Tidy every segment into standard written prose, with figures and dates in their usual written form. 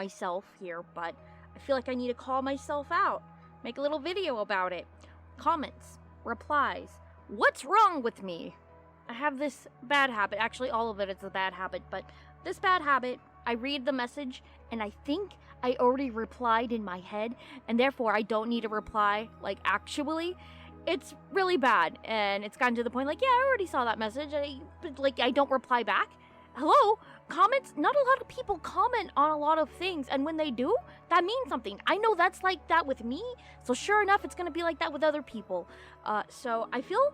myself here, but I feel like I need to call myself out. Make a little video about it. Comments, replies. What's wrong with me? I have this bad habit. Actually, all of it is a bad habit, but this bad habit, I read the message and I think I already replied in my head, and therefore I don't need to reply, like, actually. It's really bad, and it's gotten to the point, like, yeah, I already saw that message, but I don't reply back. Hello? Comments? Not a lot of people comment on a lot of things, and when they do, that means something. I know that's like that with me, so sure enough, it's gonna be like that with other people. So I feel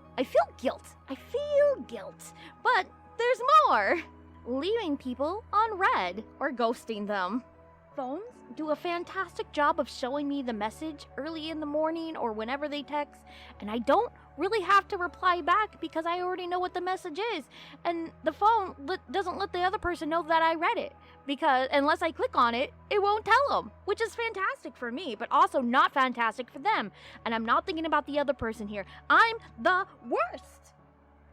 guilt. I feel guilt. But there's more. Leaving people on red or ghosting them. Phones do a fantastic job of showing me the message early in the morning or whenever they text, and I don't really have to reply back because I already know what the message is, and the phone doesn't let the other person know that I read it, because unless I click on it, it won't tell them, which is fantastic for me, but also not fantastic for them. And I'm not thinking about the other person here. I'm the worst.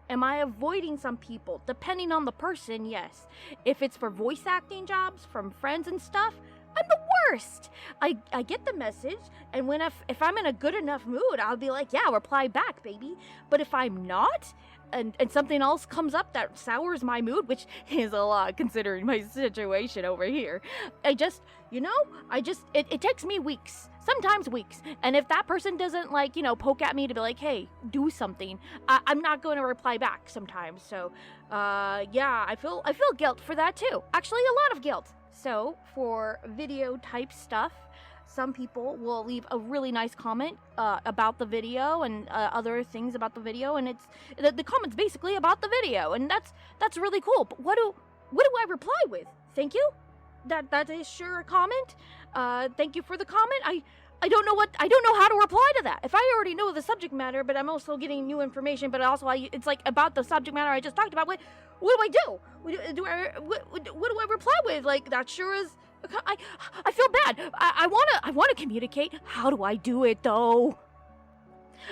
Am I avoiding some people? Depending on the person, yes. If it's for voice acting jobs from friends and stuff, I'm the worst. I get the message, and if I'm in a good enough mood, I'll be like, yeah, reply back, baby. But if I'm not, and something else comes up that sours my mood, which is a lot considering my situation over here, it takes me weeks. Sometimes weeks. And if that person doesn't, poke at me to be like, hey, do something, I'm not going to reply back sometimes. So, yeah, I feel guilt for that too. Actually, a lot of guilt. So, for video type stuff, some people will leave a really nice comment about the video and other things about the video, and it's the comment's basically about the video, and that's really cool. But what do I reply with? Thank you? That is sure a comment. Thank you for the comment. I don't know how to reply to that. If I already know the subject matter, but I'm also getting new information, but also it's like about the subject matter I just talked about. What do I do? What do I reply with? Like, that sure is. I feel bad. I wanna communicate. How do I do it though?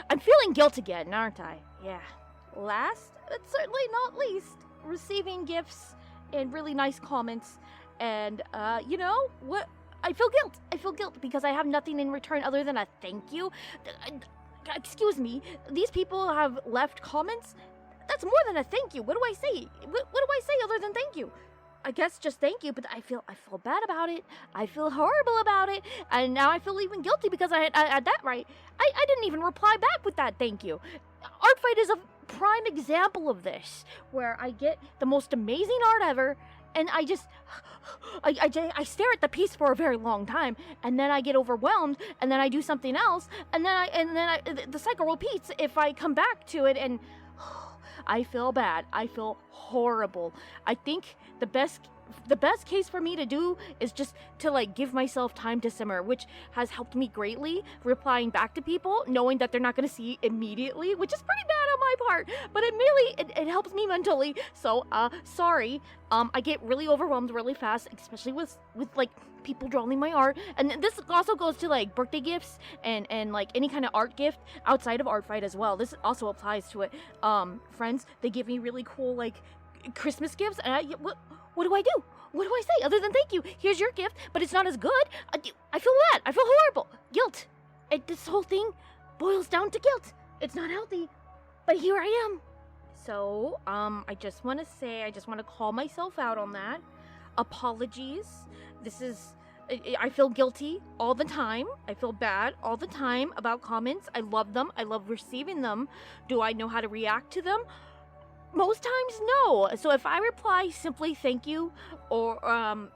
I'm feeling guilt again, aren't I? Yeah. Last, but certainly not least, receiving gifts and really nice comments. And, what? I feel guilt. I feel guilt because I have nothing in return other than a thank you. Excuse me, these people have left comments? That's more than a thank you. What do I say? What do I say other than thank you? I guess just thank you, but I feel bad about it. I feel horrible about it, and now I feel even guilty because I had that right. I didn't even reply back with that thank you. Artfight is a prime example of this, where I get the most amazing art ever, and I stare at the piece for a very long time, and then I get overwhelmed, and then I do something else, and then the cycle repeats if I come back to it, and I feel bad. I feel horrible. I think the best case for me to do is just to give myself time to simmer, which has helped me greatly, replying back to people knowing that they're not going to see immediately, which is pretty bad on my part, but it helps me mentally. So sorry. I get really overwhelmed really fast, especially with people drawing my art, and this also goes to birthday gifts and any kind of art gift outside of Artfight as well. This also applies to it. Friends, they give me really cool Christmas gifts, and what do I do? What do I say other than thank you? Here's your gift, but it's not as good. I feel bad. I feel horrible. Guilt. This whole thing boils down to guilt. It's not healthy, but here I am. So, I just want to call myself out on that. Apologies. I feel guilty all the time. I feel bad all the time about comments. I love them. I love receiving them. Do I know how to react to them? Most times, no. So if I reply simply thank you, or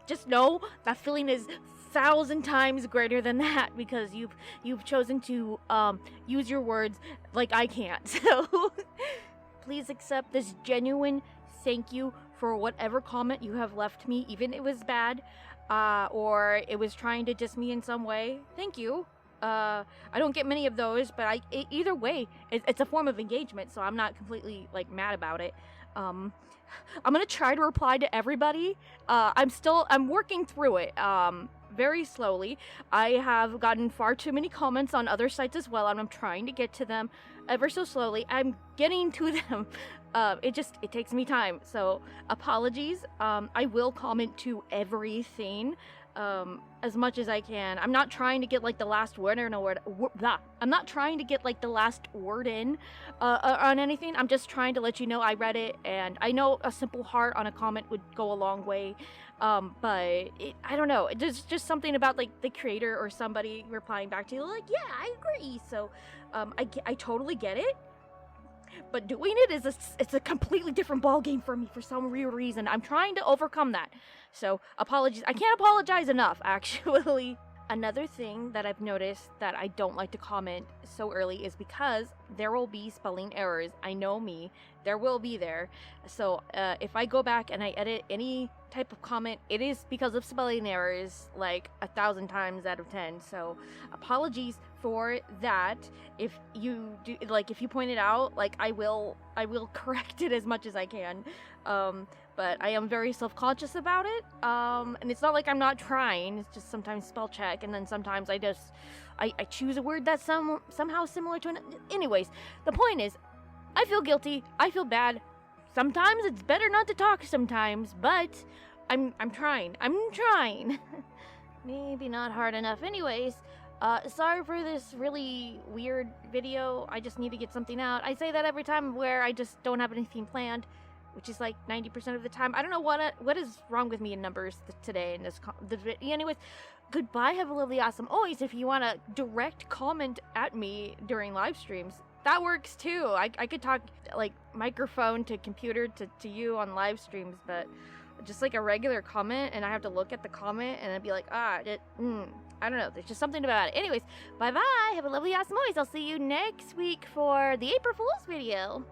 just know that feeling is 1,000 times greater than that, because you've chosen to use your words like I can't. So please accept this genuine thank you for whatever comment you have left me, even if it was bad, or it was trying to diss me in some way. Thank you. I don't get many of those, but either way, it's a form of engagement, so I'm not completely mad about it. I'm gonna try to reply to everybody. I'm working through it. Very slowly. I have gotten far too many comments on other sites as well, and I'm trying to get to them ever so slowly. I'm getting to them. It takes me time. So apologies. I will comment to everything. as much as I can. I'm not trying to get like the last word or no word. I'm not trying to get like the last word in on anything. I'm just trying to let you know I read it, and I know a simple heart on a comment would go a long way. But I don't know. There's just something about like the creator or somebody replying back to you like, yeah, I agree. So I totally get it. But doing it it's a completely different ball game for me for some real reason. I'm trying to overcome that. So apologies. I can't apologize enough, actually. Another thing that I've noticed that I don't like to comment so early is because there will be spelling errors. I know me. There will be there. So if I go back and I edit any type of comment, it is because of spelling errors like 1,000 times out of 10. So apologies for that. If you do, like, if you point it out, like, I will correct it as much as I can. But I am very self-conscious about it. And it's not like I'm not trying. It's just sometimes spell check, and then sometimes I choose a word that's somehow similar to anyways, the point is, I feel guilty. I feel bad. Sometimes it's better not to talk sometimes, but I'm trying. I'm trying. Maybe not hard enough. Anyways, sorry for this really weird video. I just need to get something out. I say that every time where I just don't have anything planned, which is like 90% of the time. I don't know what is wrong with me in numbers today in this anyways, goodbye, have a lovely, awesome always. If you want to direct comment at me during live streams, that works too. I could talk like microphone to computer to you on live streams, but just like a regular comment and I have to look at the comment and I'd be like, I don't know, there's just something about it. Anyways, bye bye, have a lovely, awesome always. I'll see you next week for the April Fool's video.